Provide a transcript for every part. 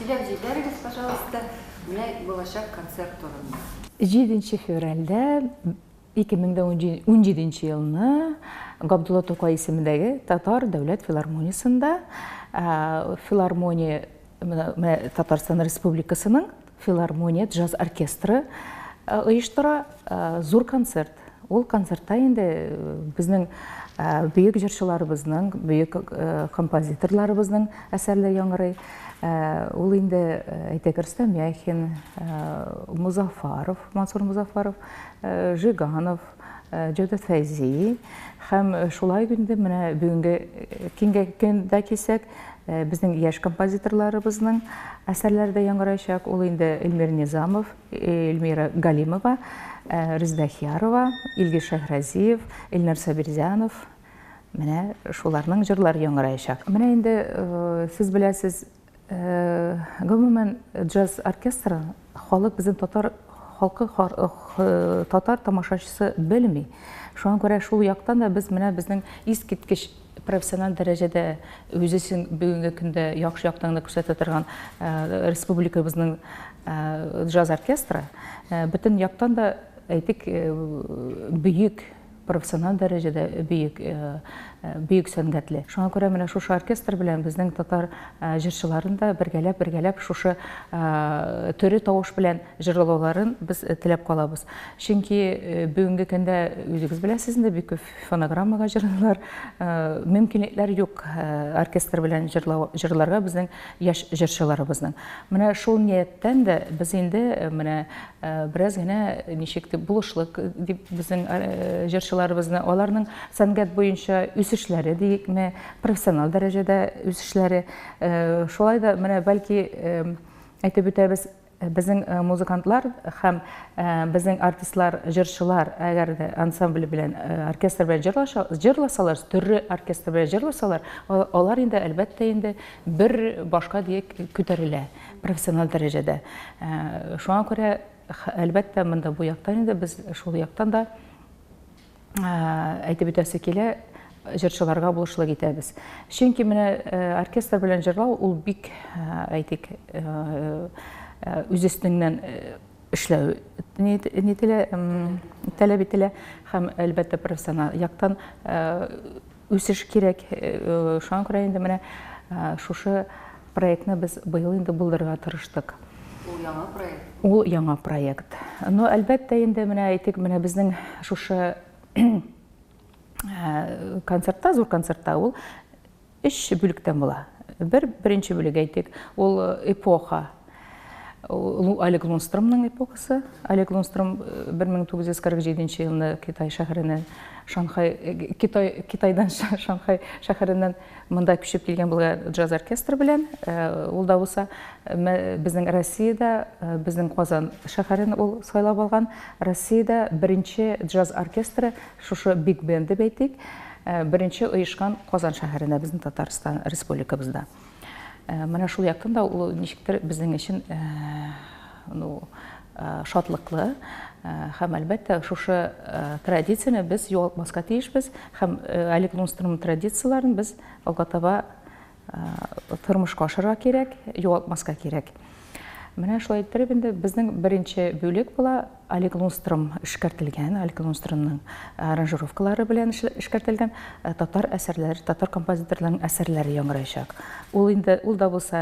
Сөйлеп жіберіңіз, пожалуйста, міне болашақ концерт турында. 7 февральда 2017 жылны Габдулла Тукай исемендәге Татар дәүләт филармониясында филармония Татарстан Республикасының филармония джаз оркестры оештыра зур концерт. Ул концертта инде безнең бөек җырчыларыбызның, бөек композиторларыбызның әсәрләре яңгырый. Ул инде әйтәк Рөстәм Яхин, Музафаров, Мансур Музафаров, Жиганов, Җәүдәт Фәйзи һәм шулай көндә менә бүгенге көндә кисәк безнең яшь композиторларыбызның әсәрләре дә яңгыраячак. Ул инде Эльмир Низамов, Эльмира Галимова, Резда Хиярова, Илгиз Шәһрәзиев, Илнар Сабирзянов, менә шуларның җырлары яңгыраячак. Менә инде сез беләсез, гомумән джаз оркестры халык безнең татар халкы татар тамашачысы белми. Шуңа күрә шул яктан да без менә безнең искиткеч профессиональ дәрәҗәдә үзесен бүгенге көндә яхшы яктан күрсәтә торган республикабызның джаз оркестры бөтен яктан да әйтик бөек профессиональ дәрәҗәдә бөек сәнгатьле. Шуңа күрә менә шушы оркестр белән безнең татар җырчыларын да бергәләп шушы төре тавыш белән җырлауларын без теләп калабыз. Чөнки бүгенге көндә үзегез беләсез инде бик фонограммага җырлыйлар, мөмкинлекләр юк оркестр белән җырларга безнең яшь җырчыларыбызның. Менә шул нияттән дә без инде менә бераз генә ничек дип булышлык дип безнең җырчыларыбызны аларның сәнгать буенча үсешләре диекме, профессиональ дәрәҗәдә үсешләре. Шулай да менә бәлки әйтеп үтәбез, безнең музыкантлар һәм безнең артистлар, җырчылар әгәр дә ансамбль белән, оркестр белән җырласалар, төрле оркестр белән җырласалар, алар инде әлбәттә инде бер башка диек күтәрелә профессиональ дәрәҗәдә. Шуңа күрә әлбәттә монда бу яктан инде без шул яктан да әйтеп үтәсе килә, җырчыларга булышлык итәбез. Чөнки менә оркестр белән җырлау ул бик әйтик үз өстеннән эшләү таләп ителә һәм әлбәттә профессиональ яктан үсеш кирәк. Шуңа күрә инде менә шушы проектны без быел инде булдырырга тырыштык. Ул яңа проект. Ул яңа проект. Но әлбәттә инде менә әйтик, менә безнең шушы концертта, зур концертта ул 3 бүлектән була. Беренче бүлек әйтик, ул эпоха. Олег Лунстромның эпохасы. Олег Лунстром 1947 елны Китай шәһәреннән Китайдан Шанхай шәһәреннән монда күчеп килгән булган джаз оркестры белән. Ул да булса безнең Россиядә, безнең Казан шәһәрен ул сайлап алган. Россиядә беренче джаз оркестры шушы Биг Бенд дип әйтик, беренче оешкан Казан шәһәрендә безнең Татарстан республикабызда. Менә шул яктан да ул ничектер безнең өчен шатлыклы һәм әлбәттә шушы традицияне без югалтмаска тиешбез һәм Олег Лунстромның традицияларын без алга таба тормышка ашырга кирәк, югалтмаска кирәк. Менә шулай итеп инде безнең беренче бүлек була Олег Лунстром эшкәртелгән, Олег Лунстромның аранжировкалары белән эшкәртелгән татар әсәрләре, татар композиторларның әсәрләре яңгыраячак. Ул да булса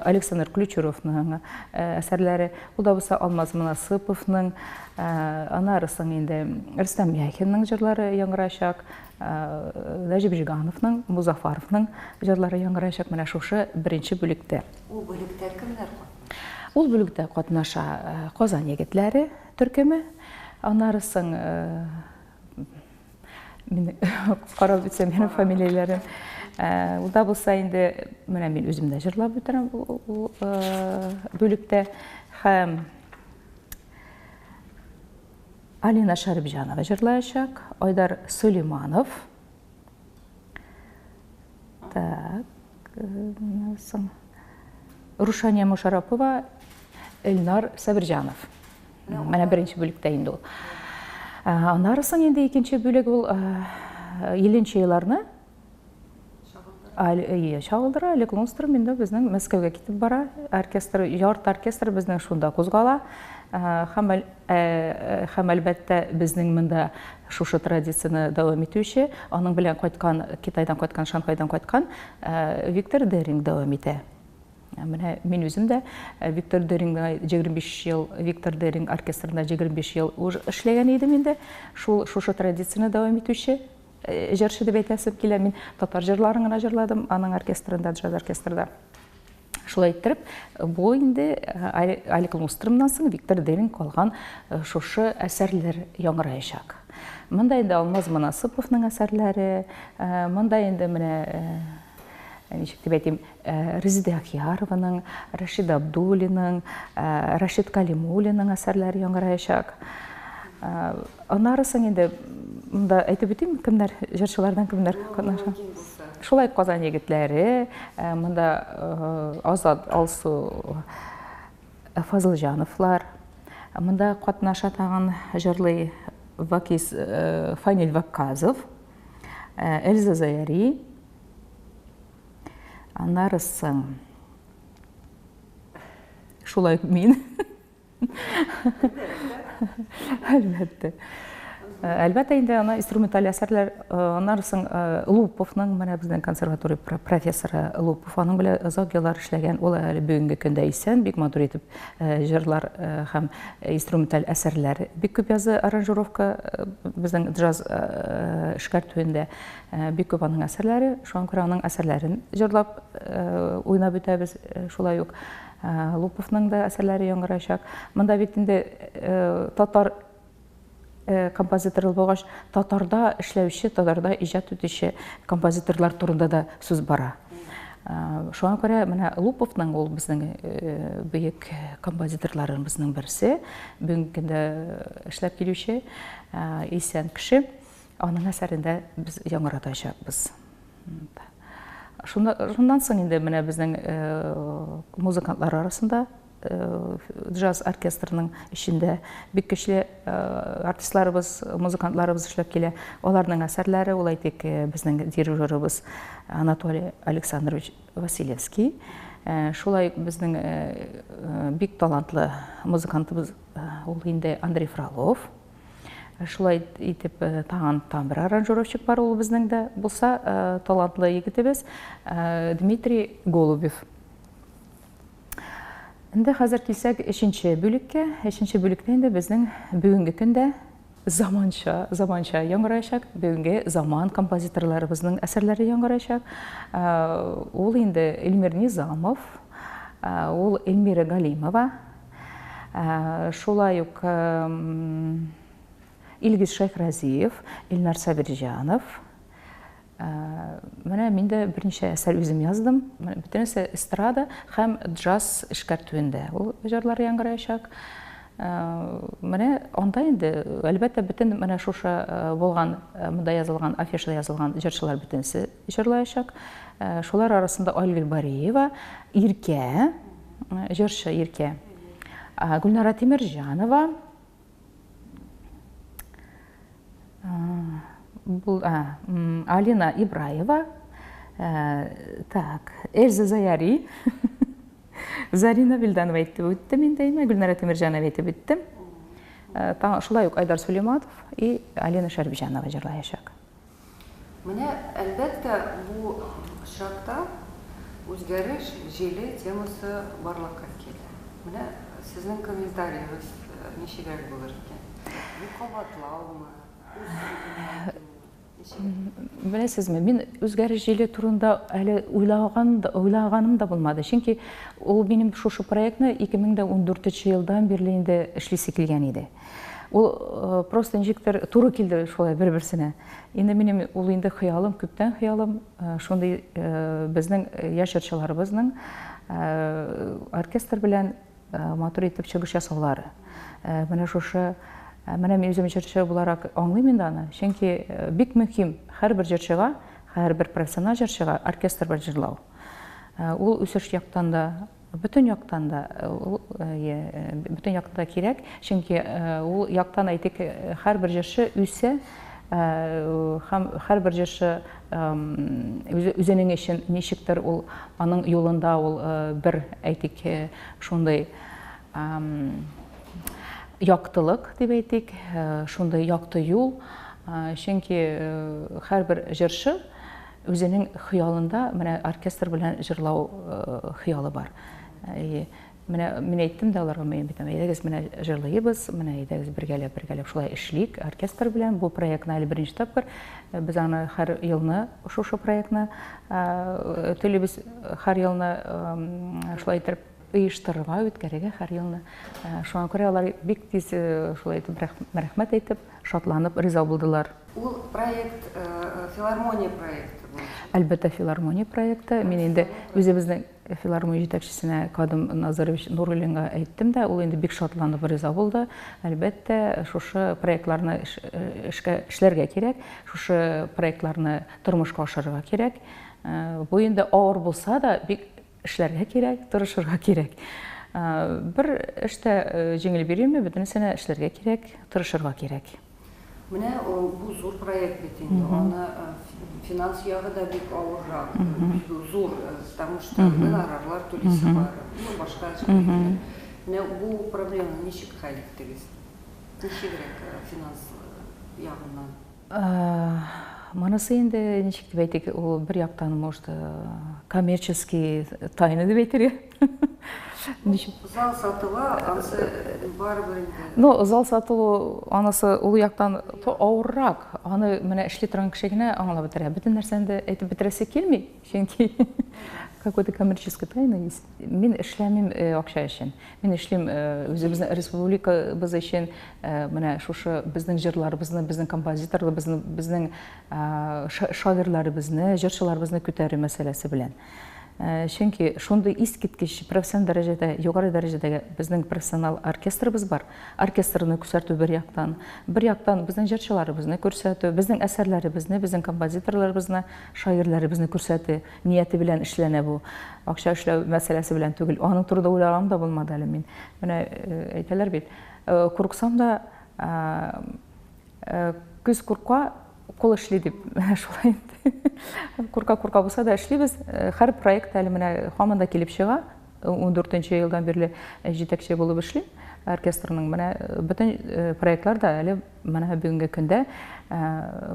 Александр Ключуровның әсәрләре, ул да булса Алмаз Монасыповның, аннары соң инде Рөстәм Яхинның җырлары яңгыраячак, Нәҗип Жигановның, Музафаровның җырлары яңгыраячак менә шушы беренче бүлектә. Ул бүлектә кемнәр? Ул бүлектә катнаша Казан егетләре төркеме, аннары соң мин карап үтсәм минем фамилияләрем. Ул да булса инде менә мин үзем дә җырлап үтерәм ул бүлектә һәм Алина Шәрипҗанова җырлаячак, Айдар Сулейманов. Так, Рушания Мушарапова, Эльнар Сабирҗанов. Менә беренче бүлектә инде ул. Аннары соң инде икенче бүлек ул 50нче елларны Шағылдыра, Олег Лунстр менде біздің Мәскәуге кетіп бара. Оркестр, ярт оркестр біздің шунда қозғала. Һәм әлбәттә безнең монда шушы традицияны дәвам итүче, аның белән кайткан, Китайдан кайткан, Шанхайдан кайткан Виктор Деринг дәвам итә. Менә мин үзем дә Виктор Дерингда 25 ел, Виктор Деринг оркестрында 25 ел эшләгән идем инде. Шушы традицияны дәвам итүче җырчы дип әйтәсем килә. Мин татар җырларын гына җырладым аның оркестрында, джаз оркестрында. Шулай иттереп, бу инде Олег Лунстрымнан соң Виктор Деринг калган шушы әсәрләр яңгыраячак. Монда инде Алмаз Манасыповның әсәрләре, монда инде менә ничек дип әйтим, Резида Ахиярованың, Рашид Абдуллинның, Рашид Калимуллинның әсәрләре яңгыраячак. Аннары соң инде монда әйтеп битим, кемнәр җырчылардан кемнәр катнаша? Шулай Казан егетләре, монда Азат Алсу, Фазылҗановлар, монда катнаша тагын җырлый Фанил Вакказов, Эльза Заяри. Аннары соң шулай мин. Әлбәттә инде ана инструменталь әсәрләр, аннары соң Луповның, менә безнең консерватория профессоры Лупов, аның белән озак еллар эшләгән, ул әле бүгенге көндә исән, бик матур итеп җырлар һәм инструменталь әсәрләр. Бик күп язы аранжировка безнең джаз эшкәртүендә бик күп аның әсәрләре, шуңа күрә аның әсәрләрен җырлап уйнап үтәбез, шулай ук Луповның да әсәрләре яңгыраячак. Монда бит инде татар композитор булгач, татарда эшләүче, татарда иҗат итүче композиторлар турында да сүз бара. Шуңа күрә менә Луповның ул безнең бөек композиторларыбызның берсе, бүгенге көндә эшләп килүче исән кеше, аның әсәрендә без яңгыратачакбыз. Шундан соң инде менә безнең музыкантлар арасында джаз оркестрының ішінде бик көчле артистларыбыз, музыкантларыбыз эшләп килә. Аларның әсәрләре, ул әйтик, безнең дирижерыбыз Анатолий Александрович Василевский. Шулай безнең бик талантлы музыкантыбыз ул инде Андрей Фролов. Шулай итеп тагын бер аранжировщик бар, ул безнең дә булса талантлы егетебез Дмитрий Голубев. Инде хәзер килсәк 3нче бүлеккә. 3нче бүлектә инде безнең бүгенге көндә заманча яңгыраячак, бүгенге заман композиторларыбызның әсәрләре яңгыраячак. Ул инде Эльмир Низамов, ул Эльмира Галимова, шулай ук Илгиз Шайхразиев, Илнар Сабирҗанов. Менә мин дә берничә әсәр үзем яздым. Бөтенесе эстрада һәм джаз эшкәртүендә. Ул җырлар яңгыраячак. Менә анда инде әлбәттә бөтен менә шушы булган, монда язылган, афишада язылган җырчылар бөтенесе җырлаячак. Шулар арасында Альгөл Бариева, Иркә, җырчы Иркә. Гүлнара Тимерҗанова, Алина Ибраева, Эльза Заяри, Зарина Вильданова әйтеп үттем инде, Гүлнара Тимерҗанова әйтеп үттем. Шулай ук Айдар Сулейманов и Алина Шәрбҗанова җырлаячак. Менә әлбәттә бу шартта үзгәреш җиле темасы барлыкка килә. Менә сезнең комментарийгыз ничегрәк булыр икән? Бу кабатлаумы? Беләсезме, мин үзгәреш җиле турында әле уйлаганым да булмады. Чөнки ул минем шушы проектны 2014 елдан бирле инде эшлисе килгән иде. Ул просто ничектер туры килде шулай бер-берсенә. Инде минем ул инде хыялым, күптән хыялым, шундый безнең яшь җырчыларыбызның оркестр белән матур итеп чыгыш ясаулары. Менә шушы Менә мин үзем җырчы буларак аңлыйм инде аны. Чөнки бик мөһим һәрбер җырчыга, һәрбер профессиональ җырчыга оркестр белән җырлау. Ул үсеш яктан да, бөтен яктан да кирәк. Чөнки ул яктан әйтик, һәрбер җырчы үсә, һәм һәрбер җырчы үзенең өчен ничектер ул аның юлында ул бер әйтик шундый яктылык дип әйтик, шундый якты юл, чөнки һәрбер җырчы үзенең хыялында менә оркестр белән җырлау хыялы бар. Менә мин әйттем дә аларга, мен бит, әйдәгез менә җырлыйбыз, менә әйдәгез бергәләп шулай эшлик оркестр белән. Бу проектны әле беренче тапкыр без аны һәр елны шушы проектны телибез, һәр елны шулай итеп оештырырга, үткәрергә һәр елны. Шуңа күрә алар бик тиз шулай итеп рәхмәт әйтеп, шатланып, риза булдылар. Ул проект филармония проекты бу. Әлбәттә, филармония проекты. Мин инде үзебезнең филармония җитәкчесенә Кадым Назарович Нуруллинга әйттем дә, ул инде бик шатланып, риза булды. Әлбәттә, шушы проектларны эшләргә кирәк, шушы проектларны тормышка ашырырга кирәк. Бу инде авыр булса да, бик эшләргә кирәк, тырышырга кирәк. Бер эштә җиңел бирелми, бөтенесенә эшләргә кирәк, тырышырга кирәк. Менә бу зур проект бит инде, аны финанс ягы да бик авыррак, зур, потому что гонорарлар түлисе бар, башка эшләр. Менә бу проблеманы ничек хәл иттегез? Ничегрәк финанс ягыннан? Монысы инде ничек дип әйтик, ул бер яктан, может, коммерческий тайна дип әйтергә. Зал сатыла, анысы барыбер инде. Ну, зал сатылу, анысы ул яктан авыррак. Аны менә эшли торган кеше генә аңлап бетерә. Бөтен нәрсәне әйтеп бетерәсе килми, чөнки какой-то коммерческий тайна есть. Мин эшләмим акча өчен. Мин эшлим үзебезнең республикабыз өчен, менә шушы безнең җырларыбызны, безнең композиторларыбызны, безнең шагыйрьләребезне, җырчыларыбызны күтәрү мәсьәләсе белән. Чөнки шундый искиткеч профессиональ дәрәҗәдә, югары дәрәҗәдәге безнең профессионал оркестрыбыз бар. Оркестрны күрсәтү бер яктан безнең җырчыларыбызны күрсәтү, безнең әсәрләребезне, безнең композиторларыбызны, шагыйрьләребезне күрсәтү нияте белән эшләнә бу. Акча эшләү мәсьәләсе белән түгел. Аның турында уйлаган да булмады әле мин. Менә әйтәләр бит, курыксам да күз курка, кул эшли дип, шулай инде. Курка булса да эшлибез. Һәр проект әле менә һаман да килеп чыга. 14нче елдан бирле җитәкче булып эшлим. Оркестрның менә бөтен проектлар да әле менә бүгенге көндә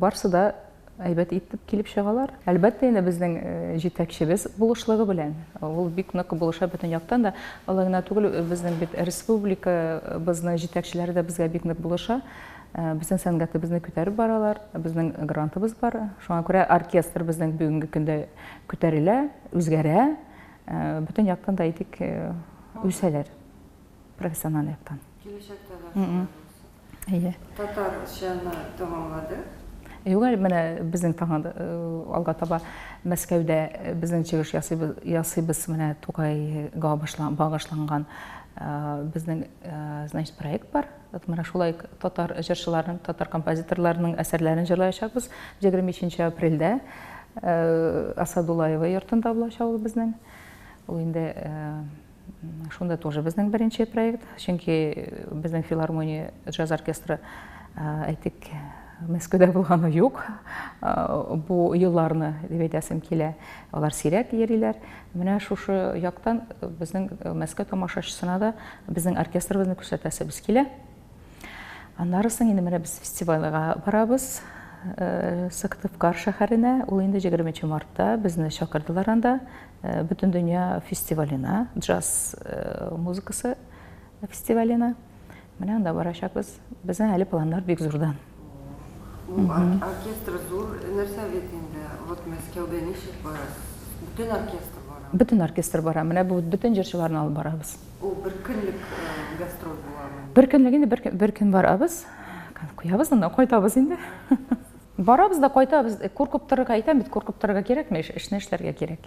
барсы да әйбәт итеп килеп чыгалар. Әлбәттә, инде безнең җитәкчебез булышлыгы белән. Ул бик нык булыша бөтен яктан да. Алай гына түгел, безнең бит республикабызның җитәкчеләре дә безгә бик нык булыша. Безнең сәнгатебезне күтәреп баралар, безнең грантыбыз бар. Шуңа күрә оркестр безнең бүгенге көндә күтәрелә, үзгәрә. Бөтен яктан да әйтик, үсәләр профессиональ яктан. Киләчәктә дә Әйе. Татарчаны тәмамлады. Юк, менә безнең алга таба Мәскәүдә безнең чыгыш ясыйбыз, менә Тукайга багышланган безнең, значит, проект бар. Менә шулай татар җырчыларның, татар композиторларның әсәрләрен җырлаячакбыз. 23 апрельдә Асадуллаева йортында булачак ул безнең. Ул инде шунда тоже безнең беренче проект, чөнки безнең филармония джаз оркестры әйтик Мәскәүдә булганы юк. Бу елларны дип әйтәсем килә. Алар сирәк йөриләр. Менә шушы яктан безнең Мәскәү тамашачысына да безнең оркестрыбызны күрсәтәсебез килә. Аннары соң инде менә без фестивальгә барабыз. Сыктывкар шәһәренә. Ул инде 20 мартта безне чакырдылар анда. Бөтен дөнья фестиваленә, джаз музыкасы фестиваленә. Менә анда барачакбыз. Безнең әле планнар бик зурдан. Оркестр зур, нәрсә бит инде, вот Мәскәүдә ничек барасыз? Бөтен оркестр бара. Бөтен оркестр бара. Менә бу бөтен җырчыларны алып барабыз. Ул бер көнлек гастроль буламы? Бер көнлек инде, бер көн барабыз. Куябыз, анда кайтабыз инде. Барабыз да кайтабыз. Куркып торырга әйтәм бит, куркып торырга кирәкме? Эшне эшләргә кирәк.